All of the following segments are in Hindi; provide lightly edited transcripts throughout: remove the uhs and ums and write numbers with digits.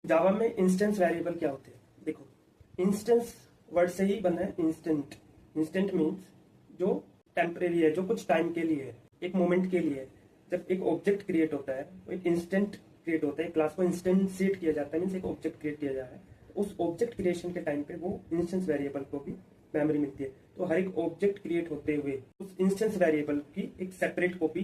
जावा में इंस्टेंस वेरिएबल क्या होते हैं? देखो, इंस्टेंस वर्ड से ही बना है इंस्टेंट। इंस्टेंट मीन्स जो टेम्परेरी है, जो कुछ टाइम के लिए है, एक मोमेंट के लिए है। जब एक ऑब्जेक्ट क्रिएट होता है वो एक इंस्टेंट क्रिएट होता है, क्लास को इंस्टेंशिएट किया जाता है, मीन्स एक ऑब्जेक्ट क्रिएट किया जा रहा है। उस ऑब्जेक्ट क्रिएशन के टाइम पे वो इंस्टेंस वेरिएबल को भी मेमोरी मिलती है। तो हर एक ऑब्जेक्ट क्रिएट होते हुए उस इंस्टेंस वेरिएबल की एक सेपरेट कॉपी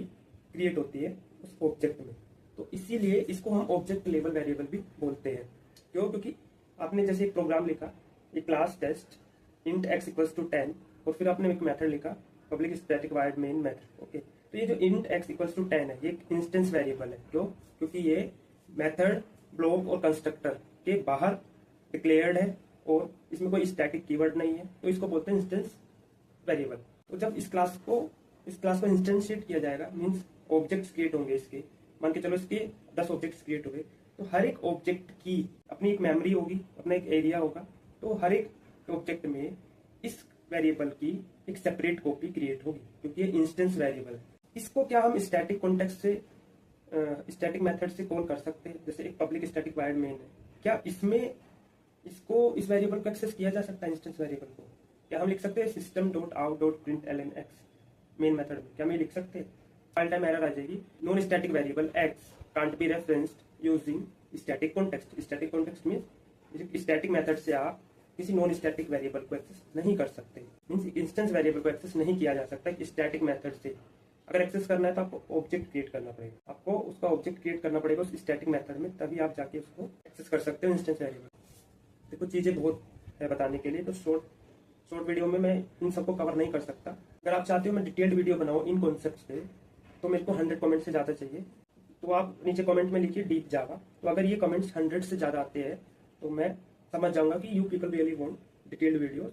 क्रिएट होती है उस ऑब्जेक्ट में। तो इसीलिए इसको हम ऑब्जेक्ट लेवल वेरिएबल भी बोलते हैं। क्यों? क्योंकि आपने जैसे एक प्रोग्राम लिखा, एक class test int x equals to 10, और फिर आपने एक मेथड लिखा public static void main method. Okay, तो ये जो इंट x इक्वल्स टू 10 है ये एक इंस्टेंस वेरिएबल है। क्यों? क्योंकि ये मेथड, ब्लॉक और कंस्ट्रक्टर के बाहर डिक्लेयर्ड है और इसमें कोई स्टैटिक कीवर्ड नहीं है, तो इसको बोलते हैं इंस्टेंस वेरिएबल। तो जब इस क्लास को इंस्टेंशिएट किया जाएगा, मीन्स ऑब्जेक्ट्स क्रिएट होंगे इसके, मान के चलो इसके 10 ऑब्जेक्ट्स क्रिएट हुए, तो हर एक ऑब्जेक्ट की अपनी एक मेमोरी होगी, अपना एक एरिया होगा। तो हर एक ऑब्जेक्ट में इस वेरिएबल की एक सेपरेट कॉपी क्रिएट होगी, क्योंकि ये इंस्टेंस वेरिएबल है। इसको क्या हम स्टैटिक कॉन्टेक्स्ट से, स्टैटिक मेथड से कॉल कर सकते हैं? जैसे एक पब्लिक स्टैटिक वाइड मेन है, क्या इसमें इसको इस वेरिएबल को एक्सेस किया जा सकता है? इंस्टेंस वेरिएबल को क्या हम लिख सकते हैं system dot out dot print L N x main method में? क्या हम ये लिख सकते हैं? फाइल टाइम एरर आ जाएगी। Non static variable x can't be referenced using static context. Static context means static method से आप किसी नॉन स्टैटिक वेरिएबल को एक्सेस नहीं कर सकते, मीन्स इंस्टेंस वेरिएबल को एक्सेस नहीं किया जा सकता स्टैटिक मेथड से। अगर एक्सेस करना है तो आपको ऑब्जेक्ट क्रिएट करना पड़ेगा, आपको उसका ऑब्जेक्ट क्रिएट करना पड़ेगा उस स्टैटिक मेथड में, तभी आप जाके उसको एक्सेस कर सकते हो इंस्टेंस वेरिएबल। देखो, चीजें बहुत है बताने के लिए, तो शॉर्ट वीडियो में मैं इन सबको कवर नहीं कर सकता। अगर आप चाहते हो मैं डिटेल्ड वीडियो बनाऊं इन कॉन्सेप्ट्स पे, तो मेरे को 100 कमेंट से ज़्यादा चाहिए। तो आप नीचे कमेंट में लिखिए डीप जावा। तो अगर ये कमेंट्स 100 से ज़्यादा आते हैं तो मैं समझ जाऊंगा कि you people really want detailed video.